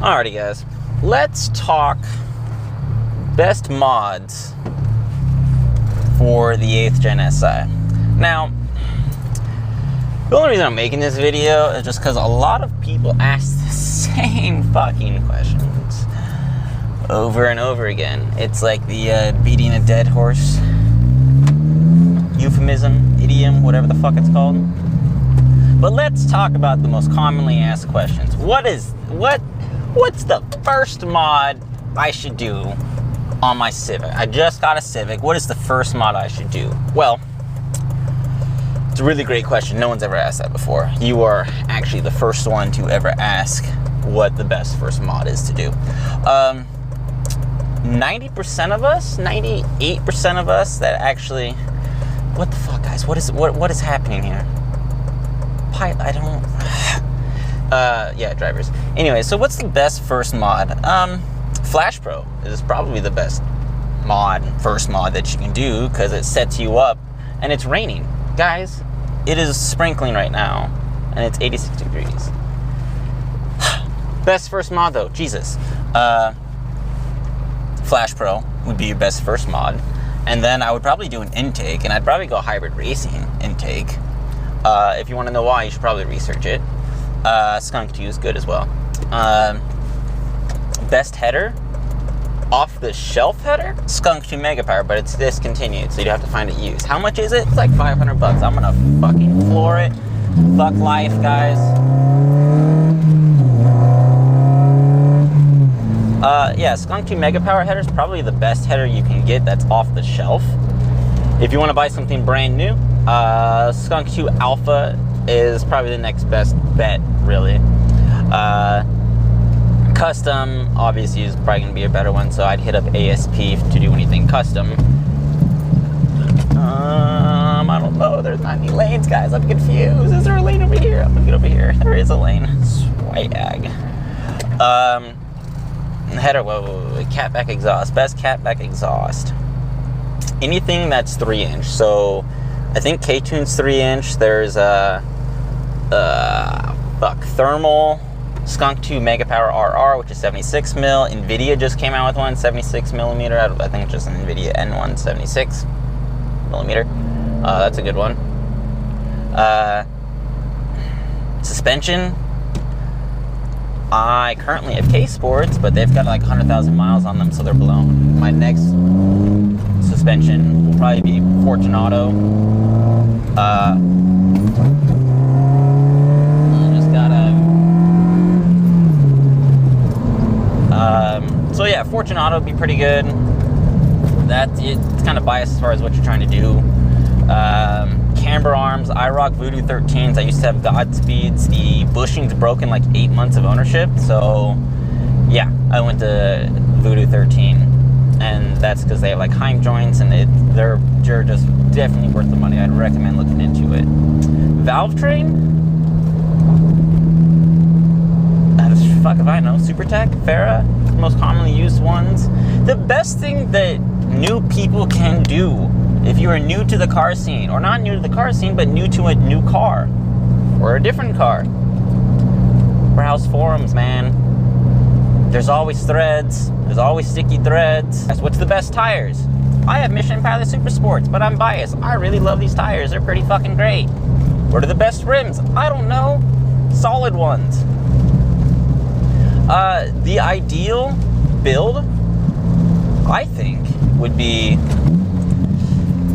Alrighty, guys. Let's talk best mods for the 8th Gen SI. Now, the only reason I'm making this video is just because a lot of people ask the same fucking questions over and over again. It's like the beating a dead horse euphemism, idiom, whatever the fuck it's called. But let's talk about the most commonly asked questions. What's the first mod I should do on my Civic? I just got a Civic. What is the first mod I should do? Well, it's a really great question. No one's ever asked that before. You are actually the first one to ever ask what the best first mod is to do. 90% of us, 98% of us that actually... What the fuck, guys? What is happening here? I don't... yeah, drivers. Anyway, so what's the best first mod? Flash Pro is probably the best first mod that you can do, because it sets you up, and it's raining. Guys, it is sprinkling right now, and it's 86 degrees. Best first mod, though, Jesus. Flash Pro would be your best first mod. And then I would probably do an intake, and I'd probably go hybrid racing intake. If you want to know why, you should probably research it. Skunk 2 is good as well. Best header, off-the-shelf header, Skunk 2 Mega Power, but it's discontinued, so you'd have to find it used. How much is it? It's like $500. I'm gonna fucking floor it. Fuck life, guys. Yeah, Skunk 2 Mega Power header is probably the best header you can get that's off the shelf. If you want to buy something brand new, Skunk 2 Alpha is probably the next best bet, really. Custom, obviously, is probably going to be a better one, so I'd hit up ASP to do anything custom. I don't know. There's not any lanes, guys. I'm confused. Is there a lane over here? I'm going to get over here. There is a lane. Swag. Header, whoa, catback exhaust. Best catback exhaust. Anything that's 3-inch. So, I think K20's 3-inch. There's thermal Skunk 2 Mega Power RR, which is 76 mil. Nvidia just came out with one, 76 millimeter. I think it's just an Nvidia N1, 76 millimeter. That's a good one. Suspension. I currently have K-Sports, but they've got like 100,000 miles on them, so they're blown. My next suspension will probably be Fortunato. So yeah, Fortunato would be pretty good. It's kind of biased as far as what you're trying to do. Camber Arms, I rock Voodoo 13s. I used to have Godspeeds. The bushing's broken like 8 months of ownership, so yeah, I went to Voodoo 13, and that's because they have like Heim joints, and they're just definitely worth the money. I'd recommend looking into it. Valve train. Fuck if I know. SuperTech, Farah, most commonly used ones. The best thing that new people can do, if you are new to the car scene, or not new to the car scene, but new to a new car, or a different car, browse forums, man. There's always threads. There's always sticky threads. What's the best tires? I have Michelin Pilot Super Sports, but I'm biased. I really love these tires. They're pretty fucking great. What are the best rims? I don't know. Solid ones. The ideal build, I think, would be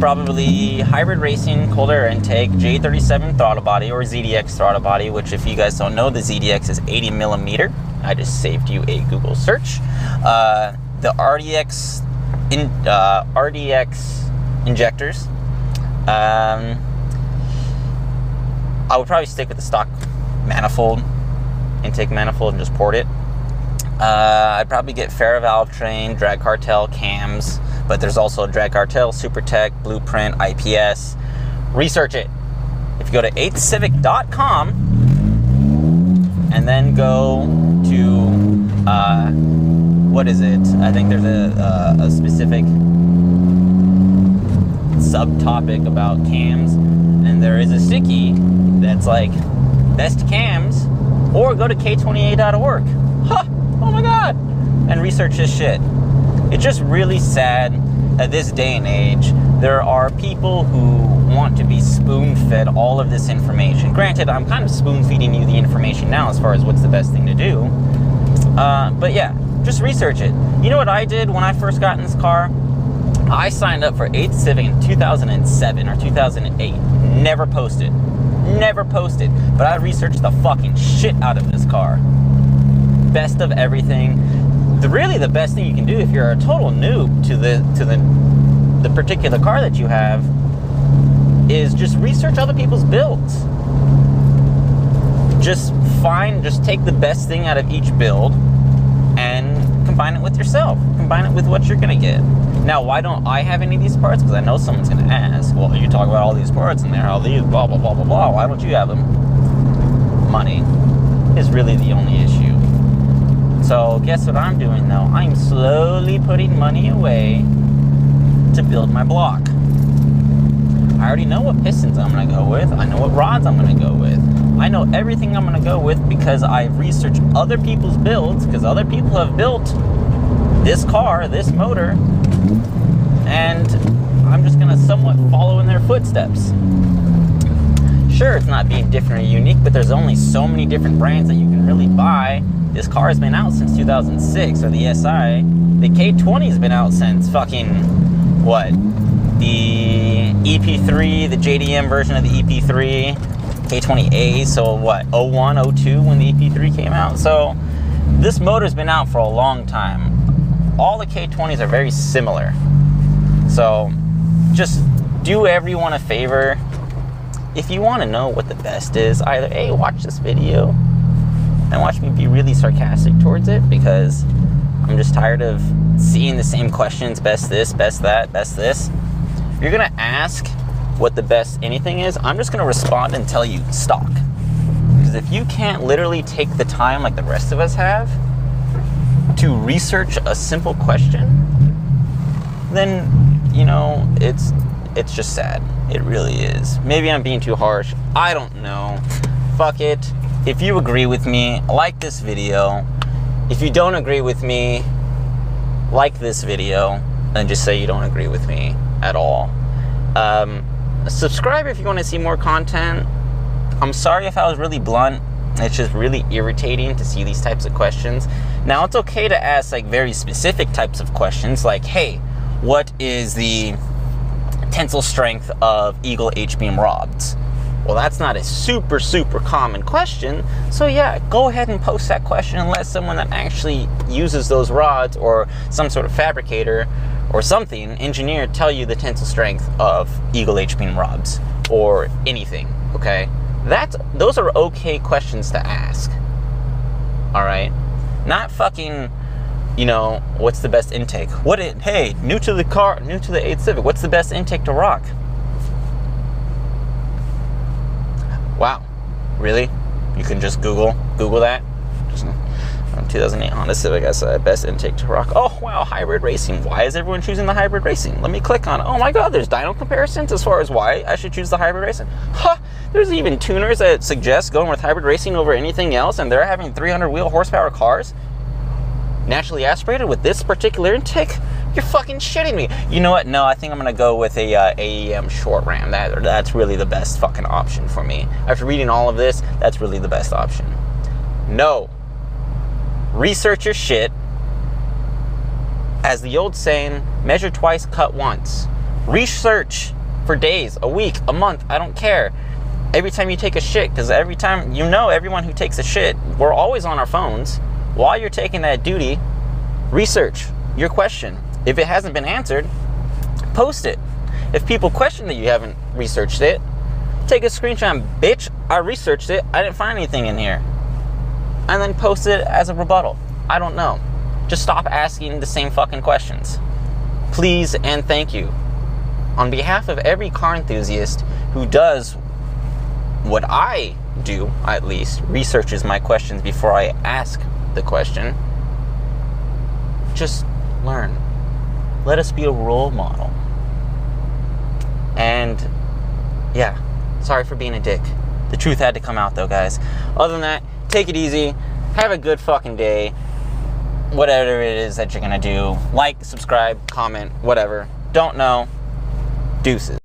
probably hybrid racing, cold air intake, J37 throttle body, or ZDX throttle body, which, if you guys don't know, the ZDX is 80 millimeter. I just saved you a Google search. The RDX injectors. I would probably stick with the stock manifold, intake manifold, and just port it. I'd probably get Farah valve train, Drag Cartel, cams, but there's also Drag Cartel, SuperTech, Blueprint, IPS. Research it. If you go to 8thcivic.com and then go to, what is it? I think there's a specific subtopic about cams, and there is a sticky that's like best cams, or go to K28.org. Huh, god, and research this shit. It's just really sad at this day and age. There are people who want to be spoon-fed all of this information. Granted, I'm kind of spoon-feeding you the information now as far as what's the best thing to do. But yeah, just research it. You know what I did when I first got in this car? I signed up for 8th Civic in 2007 or 2008. Never posted. Never posted. But I researched the fucking shit out of this car. Best of everything. Really the best thing you can do if you're a total noob to the particular car that you have is just research other people's builds. Just take the best thing out of each build and combine it with yourself. Combine it with what you're gonna get. Now, why don't I have any of these parts? Because I know someone's gonna ask, well, you talk about all these parts and they're all these, blah, blah, blah, blah, blah. Why don't you have them? Money is really the only issue. So guess what I'm doing though? I'm slowly putting money away to build my block. I already know what pistons I'm gonna go with. I know what rods I'm gonna go with. I know everything I'm gonna go with because I've researched other people's builds, because other people have built this car, this motor, and I'm just gonna somewhat follow in their footsteps. Sure, it's not being different or unique, but there's only so many different brands that you can really buy. This car has been out since 2006, or the SI. The K20 has been out since fucking, what? The EP3, the JDM version of the EP3, K20A, so what, 01, 02 when the EP3 came out? So this motor's been out for a long time. All the K20s are very similar. So just do everyone a favor. If you want to know what the best is, either A, watch this video and watch me be really sarcastic towards it, because I'm just tired of seeing the same questions, best this, best that, best this. If you're gonna ask what the best anything is, I'm just gonna respond and tell you stock. Because if you can't literally take the time like the rest of us have to research a simple question, then, you know, it's just sad. It really is. Maybe I'm being too harsh. I don't know. Fuck it. If you agree with me, like this video. If you don't agree with me, like this video and just say you don't agree with me at all. Subscribe if you want to see more content. I'm sorry if I was really blunt. It's just really irritating to see these types of questions. Now, it's okay to ask like very specific types of questions, like, hey, what is the tensile strength of Eagle H-beam rods? Well, that's not a super common question. So yeah, go ahead and post that question and let someone that actually uses those rods, or some sort of fabricator or something, engineer, tell you the tensile strength of Eagle H-beam rods or anything, okay? Those are okay questions to ask, all right? Not fucking, you know, what's the best intake? Hey, new to the 8th Civic, what's the best intake to rock? Wow, really? You can just Google that? Just 2008 Honda Civic, I said best intake to rock. Oh wow, hybrid racing. Why is everyone choosing the hybrid racing? Let me click on it. Oh my god, there's dyno comparisons as far as why I should choose the hybrid racing. Huh, there's even tuners that suggest going with hybrid racing over anything else, and they're having 300 wheel horsepower cars naturally aspirated with this particular intake. You're fucking shitting me. You know what? No, I think I'm gonna go with a AEM short ram. That's really the best fucking option for me. After reading all of this, that's really the best option. No. Research your shit. As the old saying, measure twice, cut once. Research for days, a week, a month, I don't care. Every time you take a shit, because every time, you know, everyone who takes a shit, we're always on our phones. While you're taking that duty, research your question. If it hasn't been answered, post it. If people question that you haven't researched it, take a screenshot. Bitch, I researched it. I didn't find anything in here. And then post it as a rebuttal. I don't know. Just stop asking the same fucking questions. Please and thank you. On behalf of every car enthusiast who does what I do, at least, researches my questions before I ask the question, just learn. Let us be a role model. And yeah, sorry for being a dick. The truth had to come out though, guys. Other than that, take it easy. Have a good fucking day. whatever it is that you're gonna do. Like, subscribe, comment, whatever. Don't know. Deuces.